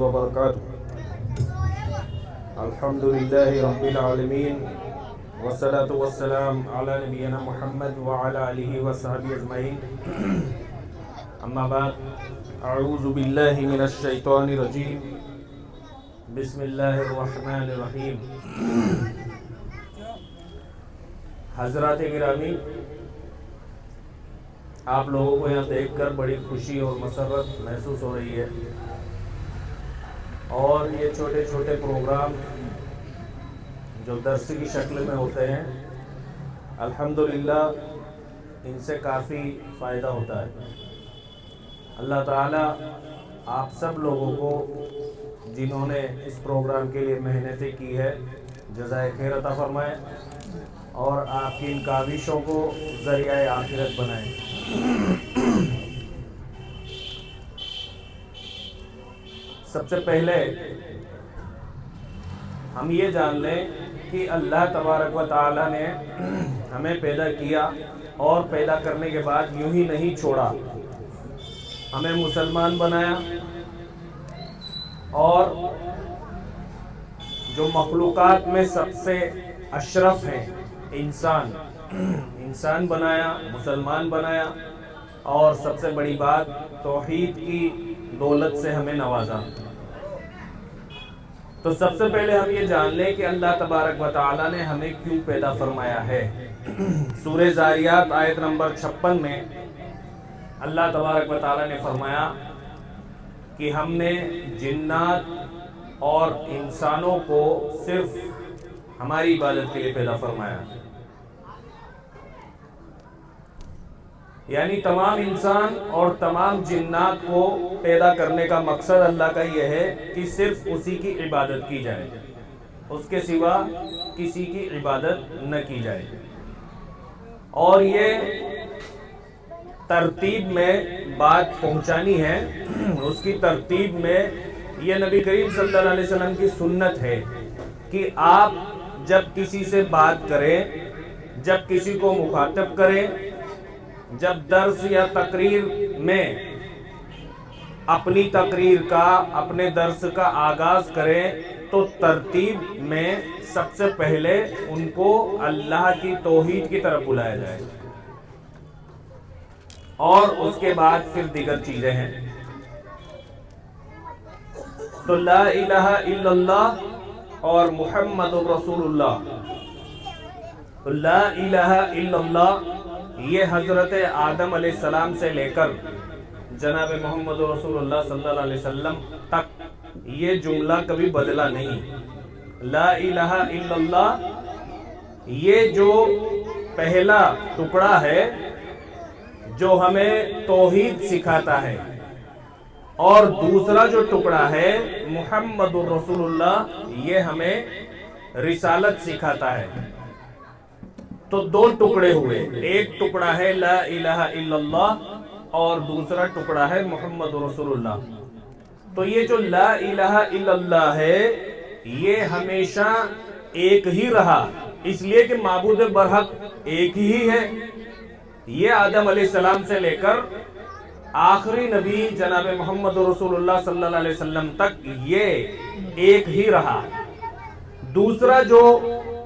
وبركاته. الحمد لله رب العالمين والصلاة والسلام على نبينا محمد وعلى آله وصحبه أجمعين. أما بعد، أعوذ بالله من الشيطان الرجيم. بسم الله الرحمن الرحيم. حضرات گرامی، آپ لوگوں کو یہاں دیکھ کر بڑی خوشی اور مسرت محسوس ہو رہی ہے، اور یہ چھوٹے چھوٹے پروگرام جو درس کی شکل میں ہوتے ہیں، الحمدللہ ان سے کافی فائدہ ہوتا ہے. اللہ تعالیٰ آپ سب لوگوں کو جنہوں نے اس پروگرام کے لیے محنتیں کی ہے جزائے خیر عطا فرمائے، اور آپ کی ان کاوشوں کو ذریعہ آخرت بنائیں. سب سے پہلے ہم یہ جان لیں کہ اللہ تبارک و تعالیٰ نے ہمیں پیدا کیا، اور پیدا کرنے کے بعد یوں ہی نہیں چھوڑا. ہمیں مسلمان بنایا، اور جو مخلوقات میں سب سے اشرف ہیں انسان بنایا، مسلمان بنایا، اور سب سے بڑی بات توحید کی دولت سے ہمیں نوازا. تو سب سے پہلے ہم یہ جان لیں کہ اللہ تبارک و تعالیٰ نے ہمیں کیوں پیدا فرمایا ہے. سورہ ذاریات آیت نمبر 56 میں اللہ تبارک و تعالیٰ نے فرمایا کہ ہم نے جنات اور انسانوں کو صرف ہماری عبادت کے لیے پیدا فرمایا. یعنی تمام انسان اور تمام جنات کو پیدا کرنے کا مقصد اللہ کا یہ ہے کہ صرف اسی کی عبادت کی جائے، اس کے سوا کسی کی عبادت نہ کی جائے. اور یہ ترتیب میں بات پہنچانی ہے، اس کی ترتیب میں یہ نبی کریم صلی اللہ علیہ وسلم کی سنت ہے کہ آپ جب کسی سے بات کریں، جب کسی کو مخاطب کریں، جب درس یا تقریر میں اپنی تقریر کا، اپنے درس کا آغاز کریں، تو ترتیب میں سب سے پہلے ان کو اللہ کی توحید کی طرف بلایا جائے، اور اس کے بعد پھر دیگر چیزیں ہیں. تو لا الہ الا اللہ اور محمد رسول اللہ. تو لا الہ الا اللہ یہ حضرت آدم علیہ السلام سے لے کر جناب محمد رسول اللہ صلی اللہ علیہ وسلم تک یہ جملہ کبھی بدلا نہیں. لا الہ الا اللہ یہ جو پہلا ٹکڑا ہے جو ہمیں توحید سکھاتا ہے، اور دوسرا جو ٹکڑا ہے محمد رسول اللہ یہ ہمیں رسالت سکھاتا ہے. تو دو ٹکڑے ہوئے، ایک ٹکڑا ہے لا الہ الا اللہ، اور دوسرا ٹکڑا ہے محمد رسول اللہ. تو یہ جو لا الہ الا اللہ ہے یہ ہمیشہ ایک ہی رہا، اس لیے کہ معبود برحق ایک ہی ہے. یہ آدم علیہ السلام سے لے کر آخری نبی جناب محمد رسول اللہ صلی اللہ علیہ وسلم تک یہ ایک ہی رہا. دوسرا جو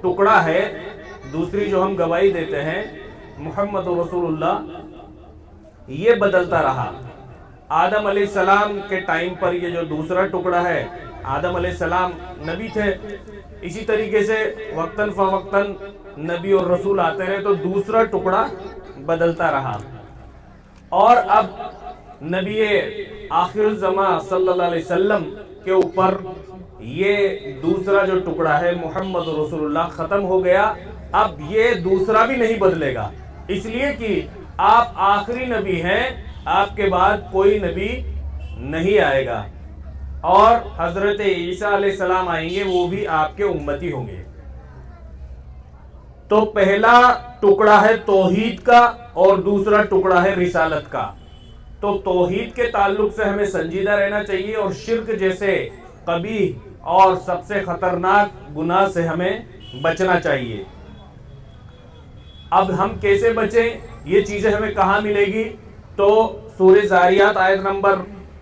ٹکڑا ہے، دوسری جو ہم گواہی دیتے ہیں محمد رسول اللہ، یہ بدلتا رہا. آدم علیہ السلام کے ٹائم پر یہ جو دوسرا ٹکڑا ہے، آدم علیہ السلام نبی تھے، اسی طریقے سے وقتاً فوقتاً نبی اور رسول آتے رہے، تو دوسرا ٹکڑا بدلتا رہا. اور اب نبی آخر الزمان صلی اللہ علیہ وسلم کے اوپر یہ دوسرا جو ٹکڑا ہے محمد رسول اللہ ختم ہو گیا. اب یہ دوسرا بھی نہیں بدلے گا، اس لیے کہ آپ آخری نبی ہیں، آپ کے بعد کوئی نبی نہیں آئے گا، اور حضرت عیسیٰ علیہ السلام آئیں گے، وہ بھی آپ کے امتی ہوں گے. تو پہلا ٹکڑا ہے توحید کا، اور دوسرا ٹکڑا ہے رسالت کا. تو توحید کے تعلق سے ہمیں سنجیدہ رہنا چاہیے، اور شرک جیسے قبیح اور سب سے خطرناک گناہ سے ہمیں بچنا چاہیے. اب ہم کیسے بچیں، یہ چیزیں ہمیں کہاں ملے گی؟ تو سورہ ذاریات آیت نمبر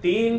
3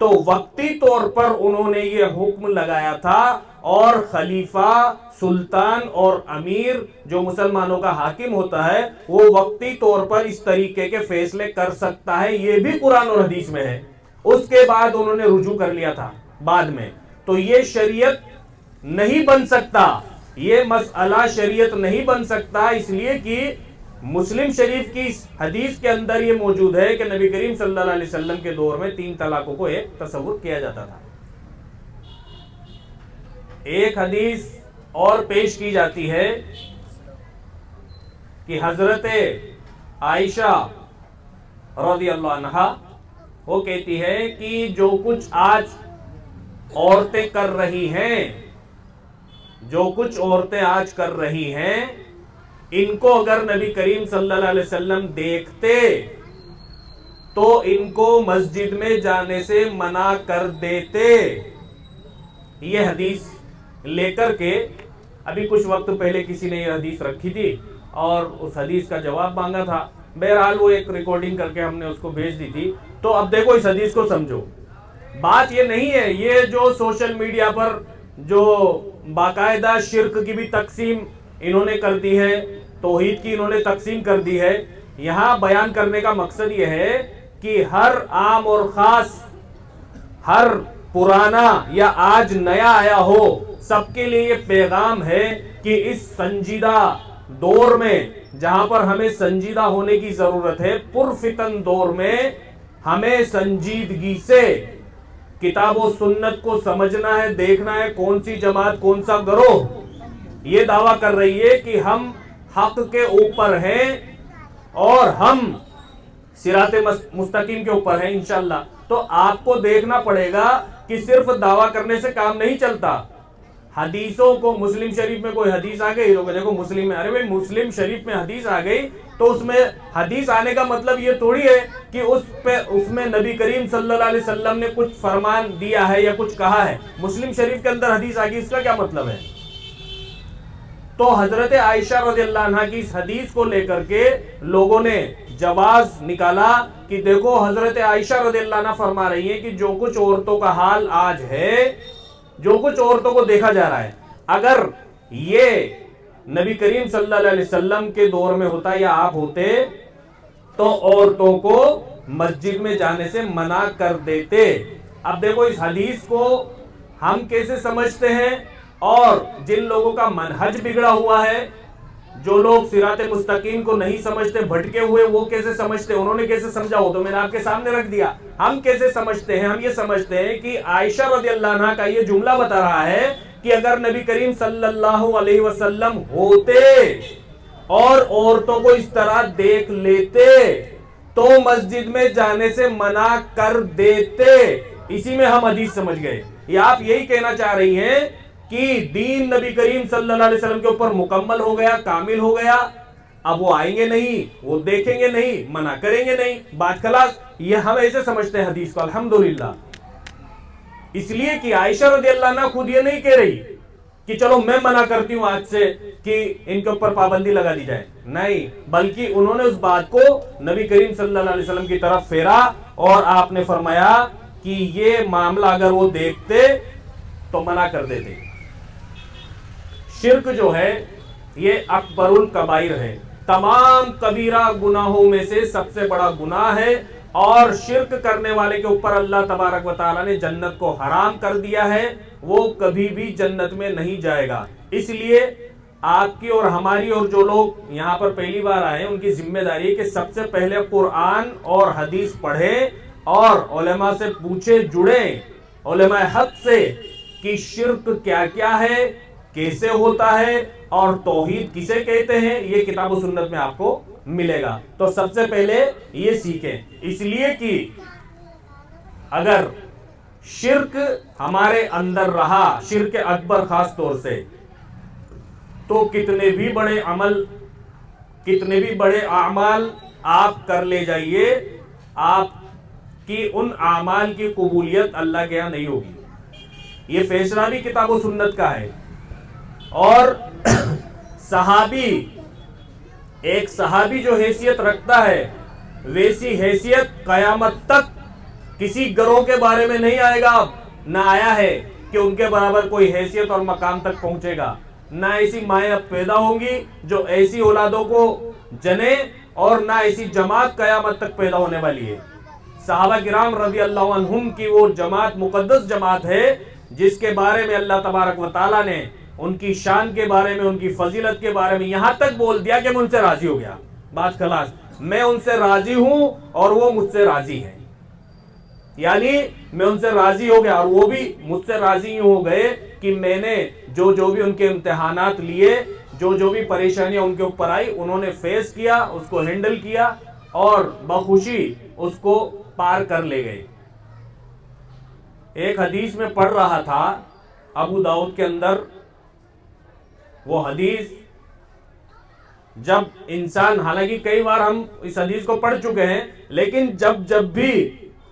تو وقتی طور پر انہوں نے یہ حکم لگایا تھا، اور خلیفہ، سلطان اور امیر جو مسلمانوں کا حاکم ہوتا ہے وہ وقتی طور پر اس طریقے کے فیصلے کر سکتا ہے، یہ بھی قرآن اور حدیث میں ہے۔ اس کے بعد انہوں نے رجوع کر لیا تھا بعد میں، تو یہ شریعت نہیں بن سکتا، یہ مسئلہ شریعت نہیں بن سکتا، اس لیے کہ مسلم شریف کی حدیث کے اندر یہ موجود ہے کہ نبی کریم صلی اللہ علیہ وسلم کے دور میں 3 طلاقوں کو ایک تصور کیا جاتا تھا۔ ایک حدیث اور پیش کی جاتی ہے کہ حضرت عائشہ رضی اللہ عنہا وہ کہتی ہے کہ جو کچھ آج عورتیں کر رہی ہیں، جو کچھ عورتیں آج کر رہی ہیں، ان کو اگر نبی کریم صلی اللہ علیہ وسلم دیکھتے تو ان کو مسجد میں جانے سے منع کر دیتے۔ یہ حدیث لے کر کے ابھی کچھ وقت پہلے کسی نے یہ حدیث رکھی تھی اور اس حدیث کا جواب مانگا تھا، بہرحال وہ ایک ریکارڈنگ کر کے ہم نے اس کو بھیج دی تھی۔ تو اب دیکھو اس حدیث کو سمجھو، بات یہ نہیں ہے، یہ جو سوشل میڈیا پر جو باقاعدہ شرک کی بھی تقسیم انہوں نے کر دی ہے، توحید کی انہوں نے تقسیم کر دی ہے، یہاں بیان کرنے کا مقصد یہ ہے کہ ہر عام اور خاص، ہر پرانا یا آج نیا آیا ہو، سب کے لیے یہ پیغام ہے کہ اس سنجیدہ دور میں جہاں پر ہمیں سنجیدہ ہونے کی ضرورت ہے، پرفتن دور میں ہمیں سنجیدگی سے کتاب و سنت کو سمجھنا ہے، دیکھنا ہے کون سی جماعت، کون سا گروہ یہ دعویٰ کر رہی ہے کہ ہم حق کے اوپر ہیں اور ہم صراط مستقیم کے اوپر ہیں انشاءاللہ۔ تو آپ کو دیکھنا پڑے گا کہ صرف دعویٰ کرنے سے کام نہیں چلتا، حدیثوں کو، مسلم شریف میں کوئی حدیث آ گئی، لوگ دیکھو مسلم میں، ارے بھائی مسلم شریف میں حدیث آ گئی تو اس میں حدیث آنے کا مطلب یہ تھوڑی ہے کہ اس میں نبی کریم صلی اللہ علیہ وسلم نے کچھ فرمان دیا ہے یا کچھ کہا ہے۔ مسلم شریف کے اندر حدیث آ گئی، اس کا کیا مطلب ہے؟ تو حضرت عائشہ رضی اللہ عنہ کی اس حدیث کو لے کر کے لوگوں نے جواز نکالا کہ دیکھو حضرت عائشہ رضی اللہ عنہ فرما رہی ہیں کہ جو کچھ عورتوں کا حال آج ہے، جو کچھ عورتوں کو دیکھا جا رہا ہے، اگر یہ نبی کریم صلی اللہ علیہ وسلم کے دور میں ہوتا یا آپ ہوتے تو عورتوں کو مسجد میں جانے سے منع کر دیتے۔ اب دیکھو اس حدیث کو ہم کیسے سمجھتے ہیں، اور جن لوگوں کا منہج بگڑا ہوا ہے، جو لوگ صراط مستقیم کو نہیں سمجھتے، بھٹکے ہوئے، وہ کیسے سمجھتے، انہوں نے کیسے سمجھا ہو تو میں نے آپ کے سامنے رکھ دیا۔ ہم کیسے سمجھتے ہیں؟ ہم یہ سمجھتے ہیں کہ عائشہ رضی اللہ عنہ کا یہ جملہ بتا رہا ہے کہ اگر نبی کریم صلی اللہ علیہ وسلم ہوتے اور عورتوں کو اس طرح دیکھ لیتے تو مسجد میں جانے سے منع کر دیتے۔ اسی میں ہم حدیث سمجھ گئے، یا آپ یہی کہنا چاہ رہی ہیں کہ دین نبی کریم صلی اللہ علیہ وسلم کے اوپر مکمل ہو گیا، کامل ہو گیا، اب وہ آئیں گے نہیں، وہ دیکھیں گے نہیں، منع کریں گے نہیں، بات خلاص۔ یہ ہم ایسے سمجھتے ہیں حدیث کو، الحمدللہ، اس لیے کہ عائشہ رضی اللہ عنہ خود یہ نہیں کہہ رہی کہ چلو میں منع کرتی ہوں آج سے کہ ان کے اوپر پابندی لگا دی جائے، نہیں، بلکہ انہوں نے اس بات کو نبی کریم صلی اللہ علیہ وسلم کی طرف پھیرا اور آپ نے فرمایا کہ یہ معاملہ اگر وہ دیکھتے تو منع کر دیتے۔ شرک جو ہے یہ اکبر الکبائر ہے، تمام کبیرہ گناہوں میں سے سب سے بڑا گناہ ہے، اور شرک کرنے والے کے اوپر اللہ تبارک و تعالیٰ نے جنت کو حرام کر دیا ہے، وہ کبھی بھی جنت میں نہیں جائے گا۔ اس لیے آپ کی اور ہماری اور جو لوگ یہاں پر پہلی بار آئے ہیں ان کی ذمہ داری ہے کہ سب سے پہلے قرآن اور حدیث پڑھیں اور علماء سے پوچھیں، جڑیں علماء حق سے کہ شرک کیا کیا ہے، کیسے ہوتا ہے اور توحید کسے کہتے ہیں، یہ کتاب و سنت میں آپ کو ملے گا۔ تو سب سے پہلے یہ سیکھیں، اس لیے کہ اگر شرک ہمارے اندر رہا، شرک اکبر خاص طور سے، تو کتنے بھی بڑے عمل، کتنے بھی بڑے اعمال آپ کر لے جائیے، آپ کی ان اعمال کی قبولیت اللہ کے یہاں نہیں ہوگی۔ یہ فیصلہ بھی کتاب و سنت کا ہے۔ اور صحابی، ایک صحابی جو حیثیت رکھتا ہے ویسی حیثیت قیامت تک کسی گروہ کے بارے میں نہیں آئے گا، نہ آیا ہے کہ ان کے برابر کوئی حیثیت اور مقام تک پہنچے گا، نہ ایسی مائیں اب پیدا ہوں گی جو ایسی اولادوں کو جنے، اور نہ ایسی جماعت قیامت تک پیدا ہونے والی ہے۔ صحابہ کرام رضی اللہ عنہم کی وہ جماعت مقدس جماعت ہے جس کے بارے میں اللہ تبارک و تعالیٰ نے ان کی شان کے بارے میں، ان کی فضیلت کے بارے میں یہاں تک بول دیا کہ میں ان سے راضی ہو گیا، بات خلاص، میں ان سے راضی ہوں اور وہ مجھ سے راضی ہیں، یعنی میں ان سے راضی ہو گیا اور وہ بھی مجھ سے راضی ہو گئے کہ میں نے جو بھی ان کے امتحانات لیے، جو بھی پریشانیاں ان کے اوپر آئی، انہوں نے فیس کیا، اس کو ہینڈل کیا اور بخوشی اس کو پار کر لے گئے۔ ایک حدیث میں پڑھ رہا تھا ابو داؤد کے اندر، وہ حدیث جب انسان، حالانکہ کئی بار ہم اس حدیث کو پڑھ چکے ہیں، لیکن جب بھی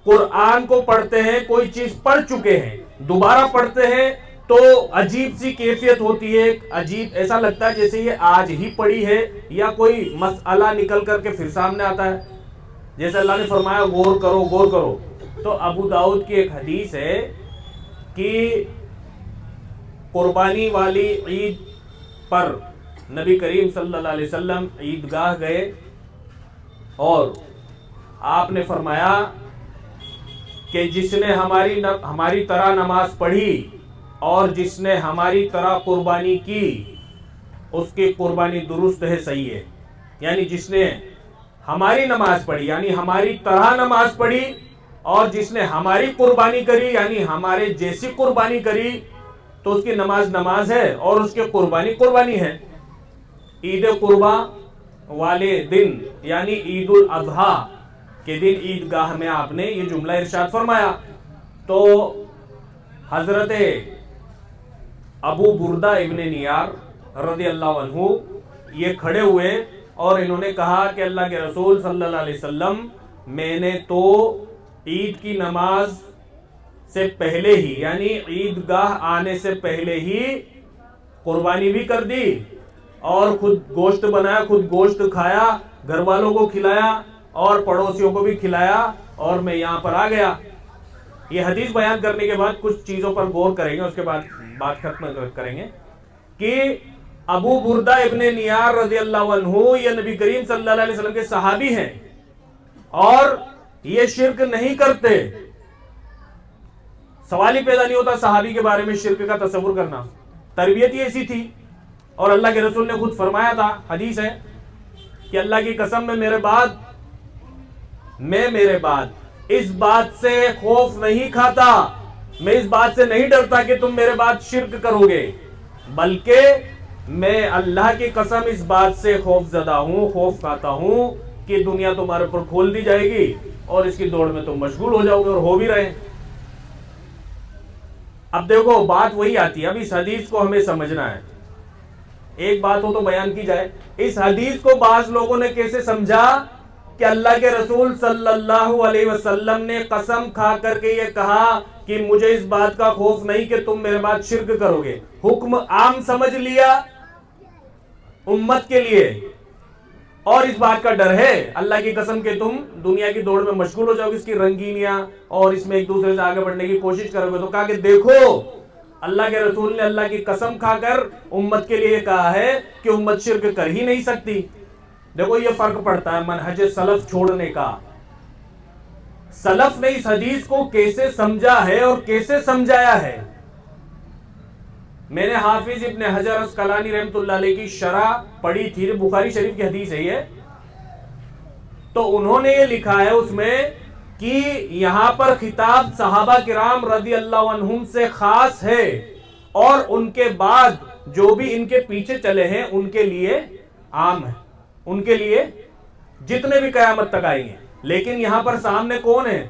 قرآن کو پڑھتے ہیں، کوئی چیز پڑھ چکے ہیں، دوبارہ پڑھتے ہیں تو عجیب سی کیفیت ہوتی ہے، عجیب ایسا لگتا ہے جیسے یہ آج ہی پڑھی ہے یا کوئی مسئلہ نکل کر کے پھر سامنے آتا ہے، جیسے اللہ نے فرمایا غور کرو غور کرو۔ تو ابو داؤد کی ایک حدیث ہے کہ قربانی والی عید پر نبی کریم صلی اللہ علیہ وسلم عیدگاہ گئے اور آپ نے فرمایا کہ جس نے ہماری طرح نماز پڑھی اور جس نے ہماری طرح قربانی کی، اس کی قربانی درست ہے، صحیح ہے۔ یعنی جس نے ہماری نماز پڑھی، یعنی ہماری طرح نماز پڑھی، اور جس نے ہماری قربانی کری، یعنی ہمارے جیسی قربانی کری، تو اس کی نماز ہے اور اس کی قربانی ہے۔ عید قربا والے دن یعنی عید الاضحیٰ کے دن عیدگاہ میں آپ نے یہ جملہ ارشاد فرمایا۔ تو حضرت ابو بردہ ابن نیار رضی اللہ عنہ یہ کھڑے ہوئے اور انہوں نے کہا کہ اللہ کے رسول صلی اللہ علیہ وسلم، میں نے تو عید کی نماز سے پہلے ہی، یعنی عیدگاہ آنے سے پہلے ہی قربانی بھی کر دی اور خود گوشت بنایا، خود گوشت کھایا، گھر والوں کو کھلایا اور پڑوسیوں کو بھی کھلایا، اور میں یہاں پر آ گیا۔ یہ حدیث بیان کرنے کے بعد کچھ چیزوں پر غور کریں گے، اس کے بعد بات ختم کریں گے کہ ابو بردہ ابن نیار رضی اللہ عنہ یہ نبی کریم صلی اللہ علیہ وسلم کے صحابی ہیں اور یہ شرک نہیں کرتے۔ سوال ہی پیدا نہیں ہوتا صحابی کے بارے میں شرک کا تصور کرنا، تربیت ہی ایسی تھی۔ اور اللہ کے رسول نے خود فرمایا تھا، حدیث ہے کہ اللہ کی قسم میں میرے بعد اس بات سے خوف نہیں کھاتا، میں اس بات سے نہیں ڈرتا کہ تم میرے بعد شرک کرو گے، بلکہ میں اللہ کی قسم اس بات سے خوف زدہ ہوں، خوف کھاتا ہوں کہ دنیا تمہارے پر کھول دی جائے گی اور اس کی دوڑ میں تم مشغول ہو جاؤ گے، اور ہو بھی رہے۔ اب دیکھو بات وہی آتی ہے، اب اس حدیث کو ہمیں سمجھنا ہے، ایک بات ہو تو بیان کی جائے۔ اس حدیث کو بعض لوگوں نے کیسے سمجھا کہ اللہ کے رسول صلی اللہ علیہ وسلم نے قسم کھا کر کے یہ کہا کہ مجھے اس بات کا خوف نہیں کہ تم میرے بعد شرک کرو گے، حکم عام سمجھ لیا امت کے لیے، اور اس بات کا ڈر ہے اللہ کی قسم کہ تم دنیا کی دوڑ میں مشغول ہو جاؤ گے، اس کی رنگینیاں اور اس میں ایک دوسرے سے آگے بڑھنے کی کوشش کرو گے۔ تو کہا کہ دیکھو اللہ کے رسول نے اللہ کی قسم کھا کر امت کے لیے کہا ہے کہ امت شرک کر ہی نہیں سکتی۔ دیکھو یہ فرق پڑتا ہے منہج سلف چھوڑنے کا۔ سلف نے اس حدیث کو کیسے سمجھا ہے اور کیسے سمجھایا ہے۔ میں نے حافظ ابن حجر عسقلانی رحمۃ اللہ علیہ کی شرح پڑھی تھی، بخاری شریف کی حدیث ہے یہ، تو انہوں نے یہ لکھا ہے اس میں کہ یہاں پر خطاب صحابہ کرام رضی اللہ عنہم سے خاص ہے، اور ان کے بعد جو بھی ان کے پیچھے چلے ہیں ان کے لیے عام ہے، ان کے لیے جتنے بھی قیامت تک آئیں گے۔ لیکن یہاں پر سامنے کون ہے؟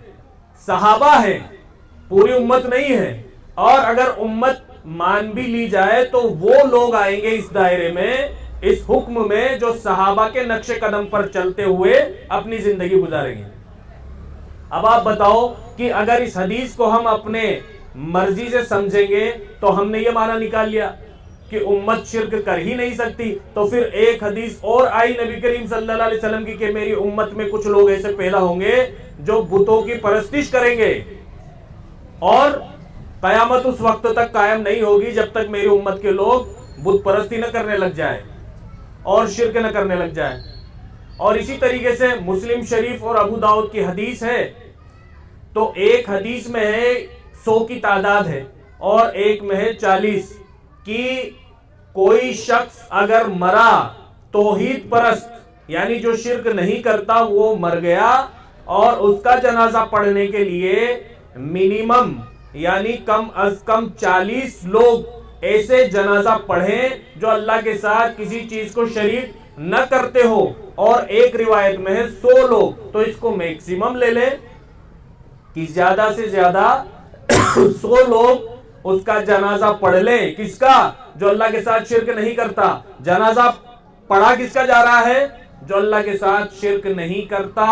صحابہ ہیں، پوری امت نہیں ہے، اور اگر امت مان بھی لی جائے تو وہ لوگ آئیں گے اس دائرے میں، اس حکم میں، جو صحابہ کے نقش قدم پر چلتے ہوئے اپنی زندگی گزاریں گے۔ اب آپ بتاؤ کہ اگر اس حدیث کو ہم اپنے مرضی سے سمجھیں گے تو ہم نے یہ معنی نکال لیا کہ امت شرک کر ہی نہیں سکتی، تو پھر ایک حدیث اور آئی نبی کریم صلی اللہ علیہ وسلم کی کہ میری امت میں کچھ لوگ ایسے پیدا ہوں گے جو بتوں کی پرستش کریں گے، اور قیامت اس وقت تک قائم نہیں ہوگی جب تک میری امت کے لوگ بت پرستی نہ کرنے لگ جائے اور شرک نہ کرنے لگ جائے۔ اور اسی طریقے سے مسلم شریف اور ابو داؤد کی حدیث ہے، تو ایک حدیث میں ہے 100 کی تعداد ہے اور ایک میں ہے 40 کہ کوئی شخص اگر مرا توحید پرست یعنی جو شرک نہیں کرتا وہ مر گیا، اور اس کا جنازہ پڑھنے کے لیے منیمم یعنی کم از کم 40 لوگ ایسے جنازہ پڑھیں جو اللہ کے ساتھ کسی چیز کو شریک نہ کرتے ہو، اور ایک روایت میں ہے 100 لوگ، تو اس کو میکسیمم لے لیں کہ زیادہ سے زیادہ 100 لوگ اس کا جنازہ پڑھ لیں۔ کس کا؟ جو اللہ کے ساتھ شرک نہیں کرتا۔ جنازہ پڑھا کس کا جا رہا ہے؟ جو اللہ کے ساتھ شرک نہیں کرتا۔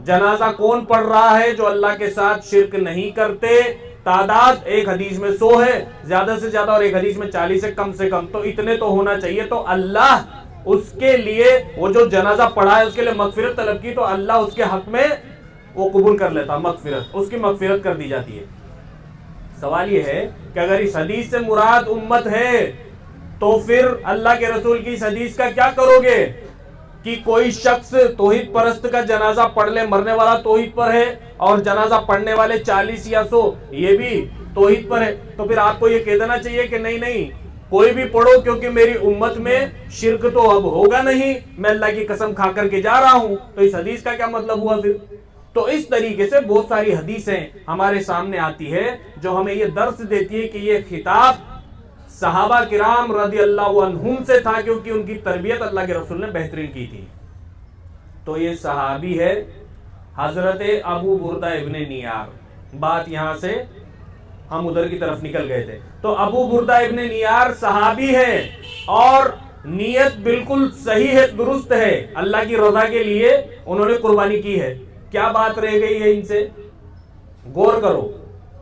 جنازہ کون پڑھ رہا ہے؟ جو اللہ کے ساتھ شرک نہیں کرتے۔ تعداد ایک حدیث میں 100 ہے زیادہ سے زیادہ، اور ایک حدیث میں 40 ہے کم سے کم، تو اتنے تو ہونا چاہیے۔ تو اللہ اس کے لیے، وہ جو جنازہ پڑھا ہے اس کے لیے مغفرت طلب کی، تو اللہ اس کے حق میں وہ قبول کر لیتا، مغفرت، اس کی مغفرت کر دی جاتی ہے۔ سوال یہ ہے کہ اگر اس حدیث سے مراد امت ہے تو پھر اللہ کے رسول کی اس حدیث کا کیا کرو گے کہ کوئی شخص توحید پرست کا جنازہ پڑھ لے، مرنے والا توحید پر ہے اور جنازہ پڑھنے والے 40 یا 100 یہ بھی توحید پر ہے، تو پھر آپ کو یہ کہہ دینا چاہیے کہ نہیں کوئی بھی پڑھو، کیونکہ میری امت میں شرک تو اب ہوگا نہیں، میں اللہ کی قسم کھا کر کے جا رہا ہوں۔ تو اس حدیث کا کیا مطلب ہوا پھر؟ تو اس طریقے سے بہت ساری حدیثیں ہمارے سامنے آتی ہے جو ہمیں یہ درس دیتی ہے کہ یہ خطاب صحابہ کرام رضی اللہ عنہم سے تھا، کیونکہ ان کی تربیت اللہ کے رسول نے بہترین کی تھی۔ تو یہ صحابی ہے حضرت ابو بردہ ابن نیار۔ بات یہاں سے ہم ادھر کی طرف نکل گئے تھے۔ تو ابو بردہ ابن نیار صحابی ہے اور نیت بالکل صحیح ہے، درست ہے، اللہ کی رضا کے لیے انہوں نے قربانی کی ہے۔ کیا بات رہ گئی ہے ان سے؟ غور کرو،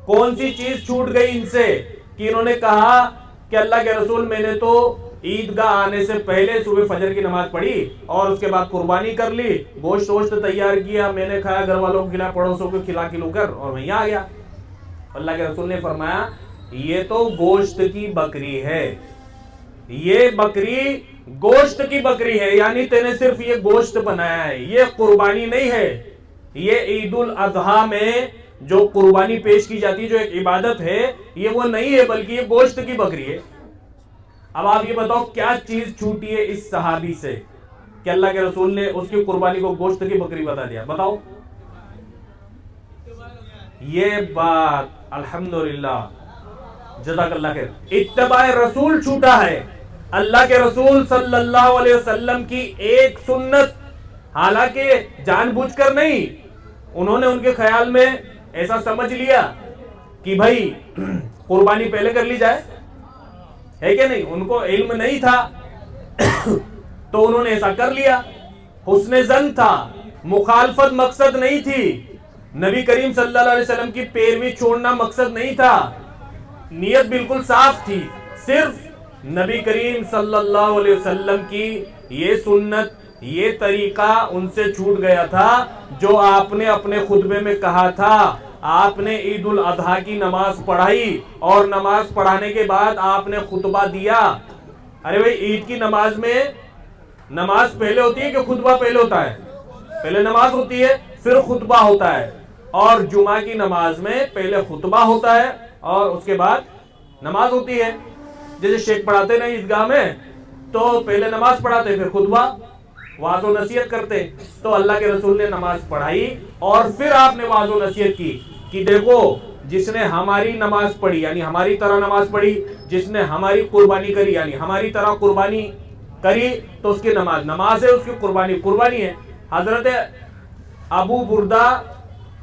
کون سی چیز چھوٹ گئی ان سے کہ انہوں نے کہا کہ اللہ کے رسول میں نے تو عیدگاہ آنے سے پہلے صبح فجر کی نماز پڑھی اور اس کے بعد قربانی کر لی، گوشت تیار کیا، میں نے کھایا، گھر والوں کو کھلا، پڑوسوں کو کھلا کھلو کر، اور میں یہاں آ گیا۔ اللہ کے رسول نے فرمایا یہ تو گوشت کی بکری ہے، یہ بکری گوشت کی بکری ہے، یعنی تے نے صرف یہ گوشت بنایا ہے، یہ قربانی نہیں ہے۔ یہ عید الاضحیٰ میں جو قربانی پیش کی جاتی ہے، جو ایک عبادت ہے، یہ وہ نہیں ہے، بلکہ یہ گوشت کی بکری ہے۔ اب آپ یہ بتاؤ کیا چیز چھوٹی ہے اس صحابی سے کہ اللہ کے رسول نے اس کی قربانی کو گوشت کی بکری بتا دیا؟ بتاؤ۔ یہ بات الحمدللہ، جزاک اللہ خیر، اتباع رسول چھوٹا ہے۔ اللہ کے رسول صلی اللہ علیہ وسلم کی ایک سنت، حالانکہ جان بوجھ کر نہیں، انہوں نے ان کے خیال میں ایسا سمجھ لیا کہ بھائی قربانی پہلے کر لی جائے، ہے کہ نہیں، ان کو علم نہیں تھا تو انہوں نے ایسا کر لیا، حسن ظن تھا، مخالفت مقصد نہیں تھی، نبی کریم صلی اللہ علیہ وسلم کی پیروی چھوڑنا مقصد نہیں تھا، نیت بالکل صاف تھی، صرف نبی کریم صلی اللہ علیہ وسلم کی یہ سنت، یہ طریقہ ان سے چھوٹ گیا تھا جو آپ نے اپنے خطبے میں کہا تھا۔ آپ نے عید الاضحیٰ کی نماز پڑھائی اور نماز پڑھانے کے بعد آپ نے خطبہ دیا۔ ارے بھائی عید کی نماز میں نماز پہلے ہوتی ہے کہ خطبہ پہلے ہوتا ہے؟ پہلے نماز ہوتی ہے پھر خطبہ ہوتا ہے، اور جمعہ کی نماز میں پہلے خطبہ ہوتا ہے اور اس کے بعد نماز ہوتی ہے۔ جیسے شیخ پڑھاتے نا عیدگاہ میں، تو پہلے نماز پڑھاتے پھر خطبہ، واعظ و نصیحت کرتے۔ تو اللہ کے رسول نے نماز پڑھائی اور پھر آپ نے واعظ و نصیحت کی کہ دیکھو جس نے ہماری نماز پڑھی یعنی ہماری طرح نماز پڑھی، جس نے ہماری قربانی کری یعنی ہماری طرح قربانی کری، تو اس کی نماز ہے، اس کی قربانی ہے۔ حضرت ابو بردہ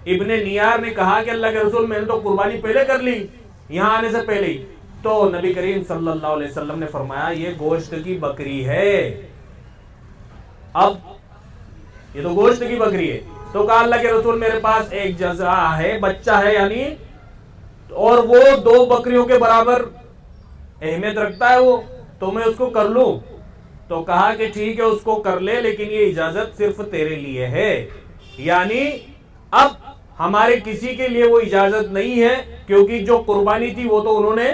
ابن نیار نے کہا کہ اللہ کے رسول میں نے تو قربانی پہلے کر لی یہاں آنے سے پہلے ہی، تو نبی کریم صلی اللہ علیہ وسلم نے فرمایا یہ گوشت کی بکری ہے۔ اب یہ تو گوشت کی بکری ہے، تو کہا اللہ کے رسول میرے پاس ایک جزا ہے، بچہ ہے یعنی، اور وہ 2 بکریوں کے برابر اہمیت رکھتا ہے وہ، تو میں اس کو کر لوں؟ تو کہا کہ ٹھیک ہے اس کو کر لے، لیکن یہ اجازت صرف تیرے لیے ہے. یعنی اب ہمارے کسی کے لیے وہ اجازت نہیں ہے، کیونکہ جو قربانی تھی وہ تو انہوں نے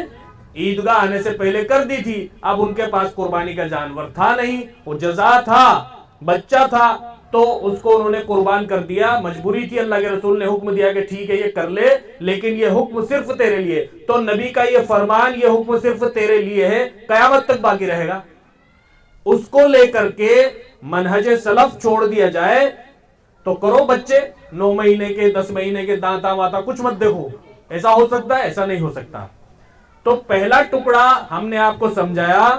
عیدگاہ آنے سے پہلے کر دی تھی. اب ان کے پاس قربانی کا جانور تھا نہیں، وہ جزا تھا، بچہ تھا، تو اس کو انہوں نے قربان کر دیا. مجبوری تھی، اللہ کے رسول نے حکم دیا کہ ٹھیک ہے یہ کر لے، لیکن یہ حکم صرف تیرے لیے. تو نبی کا یہ فرمان، یہ حکم صرف تیرے لیے ہے، قیامت تک باقی رہے گا. اس کو لے کر کے منہج سلف چھوڑ دیا جائے تو کرو بچے 9 مہینے کے 10 مہینے کے، دانتا واتا کچھ مت دیکھو. ایسا ہو سکتا ہے؟ ایسا نہیں ہو سکتا. تو پہلا ٹکڑا ہم نے آپ کو سمجھایا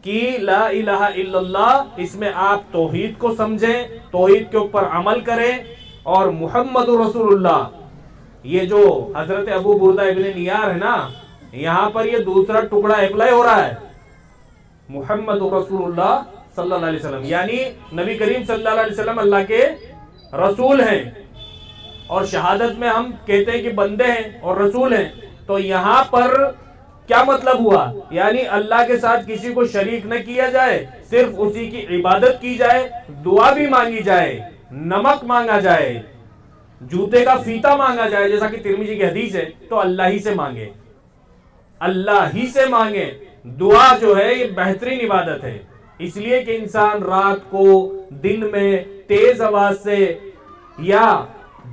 کہ لا الہ الا اللہ، اس میں آپ توحید کو سمجھیں، توحید کے اوپر عمل کریں، اور محمد رسول اللہ، یہ جو حضرت ابو بردہ ابن نیار ہے نا، یہاں پر یہ دوسرا ٹکڑا اپلائی ہو رہا ہے. محمد رسول اللہ صلی اللہ علیہ وسلم، یعنی نبی کریم صلی اللہ علیہ وسلم اللہ کے رسول ہیں، اور شہادت میں ہم کہتے ہیں کہ بندے ہیں اور رسول ہیں. تو یہاں پر کیا مطلب ہوا؟ یعنی اللہ کے ساتھ کسی کو شریک نہ کیا جائے، صرف اسی کی عبادت کی جائے، دعا بھی مانگی جائے، نمک مانگا جائے، جوتے کا فیتا مانگا جائے، جیسا کہ ترمذی کی حدیث ہے، تو اللہ ہی سے مانگے، اللہ ہی سے مانگے. دعا جو ہے یہ بہترین عبادت ہے، اس لیے کہ انسان رات کو، دن میں تیز آواز سے یا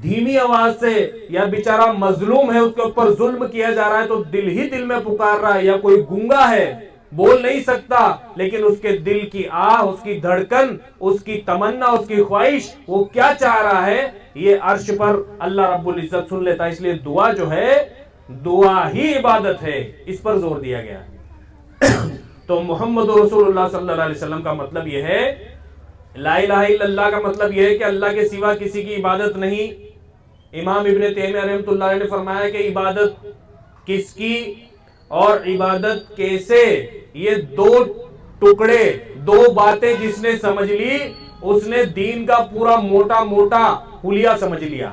دھیمی آواز سے، یا بیچارہ مظلوم ہے اس کے اوپر ظلم کیا جا رہا ہے تو دل ہی دل میں پکار رہا ہے، یا کوئی گونگا ہے بول نہیں سکتا، لیکن اس کے دل کی آہ، اس کی دھڑکن، اس کی تمنا، اس کی خواہش، وہ کیا چاہ رہا ہے، یہ عرش پر اللہ رب العزت سن لیتا ہے. اس لیے دعا جو ہے، دعا ہی عبادت ہے، اس پر زور دیا گیا. تو محمد رسول اللہ صلی اللہ علیہ وسلم کا مطلب یہ ہے، لا الہ الا اللہ کا مطلب یہ ہے کہ اللہ کے سوا کسی کی عبادت نہیں. امام ابن تیمیہ رحمۃ اللہ علیہ نے فرمایا کہ عبادت کس کی اور عبادت کیسے، یہ 2 ٹکڑے، 2 باتیں جس نے سمجھ لی اس نے دین کا پورا موٹا موٹا حلیہ سمجھ لیا.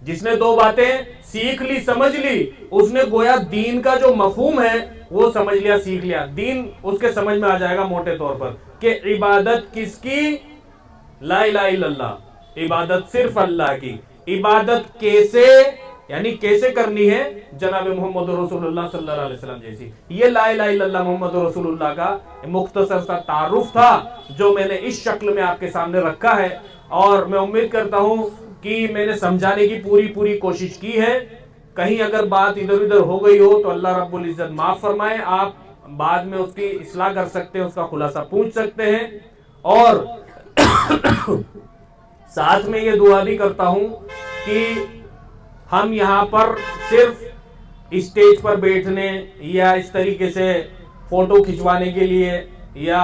جس نے 2 باتیں سیکھ لی، سمجھ لی، اس نے گویا دین کا جو مفہوم ہے وہ سمجھ لیا، سیکھ لیا. دین اس کے سمجھ میں آ جائے گا موٹے طور پر کہ عبادت کس کی، لا الہ الا اللہ، عبادت صرف اللہ کی. عبادت کیسے، یعنی کیسے کرنی ہے، جناب محمد رسول اللہ صلی اللہ علیہ وسلم جیسی. یہ لا الہ الا اللہ محمد رسول اللہ کا مختصر سا تعارف تھا جو میں نے اس شکل میں آپ کے سامنے رکھا ہے، اور میں امید کرتا ہوں کہ میں نے سمجھانے کی پوری کوشش کی ہے. کہیں اگر بات ادھر ادھر ہو گئی ہو تو اللہ رب العزت معاف فرمائے. آپ بعد میں اس کی اصلاح کر سکتے ہیں، اس کا خلاصہ پوچھ سکتے ہیں. اور ساتھ میں یہ دعا بھی کرتا ہوں کہ ہم یہاں پر صرف اسٹیج پر بیٹھنے یا اس طریقے سے فوٹو کھنچوانے کے لیے، یا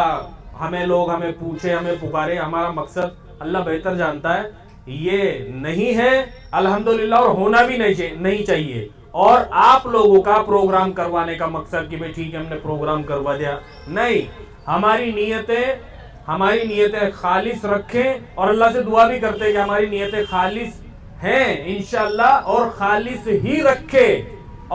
ہمیں لوگ ہمیں پوچھے، ہمیں پکارے، ہمارا مقصد اللہ بہتر جانتا ہے، یہ نہیں ہے الحمدللہ، اور ہونا بھی نہیں چاہیے. اور آپ لوگوں کا پروگرام کروانے کا مقصد کہ بھئی ٹھیک ہے ہم نے پروگرام کروا دیا، نہیں. ہماری نیتیں خالص رکھیں، اور اللہ سے دعا بھی کرتے ہیں کہ ہماری نیتیں خالص ہیں انشاءاللہ، اور خالص ہی رکھے.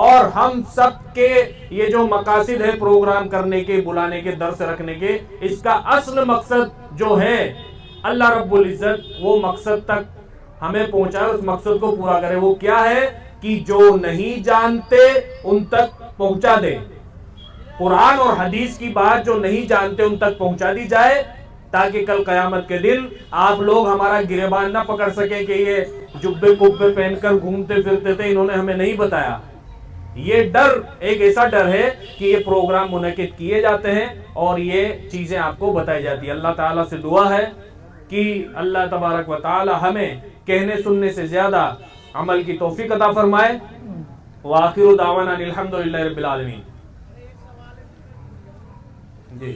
اور ہم سب کے یہ جو مقاصد ہے پروگرام کرنے کے، بلانے کے، درس رکھنے کے، اس کا اصل مقصد جو ہے اللہ رب العزت وہ مقصد تک ہمیں پہنچائے، اس مقصد کو پورا کرے. وہ کیا ہے کہ جو نہیں جانتے ان تک پہنچا دے. قرآن اور حدیث کی بات جو نہیں جانتے ان تک پہنچا دی جائے، تاکہ کل قیامت کے دن آپ لوگ ہمارا گریبان نہ پکڑ سکیں کہ یہ جبے کبے پہن کر گھومتے پھرتے تھے، انہوں نے ہمیں نہیں بتایا. یہ ڈر ایک ایسا ڈر ہے کہ یہ پروگرام منعقد کیے جاتے ہیں اور یہ چیزیں آپ کو بتائی جاتی ہے. اللہ تعالیٰ سے دعا ہے کہ اللہ تبارک و تعالی ہمیں کہنے سننے سے زیادہ عمل کی توفیق عطا فرمائے. وآخر دعوانا الحمدللہ رب العالمین. جی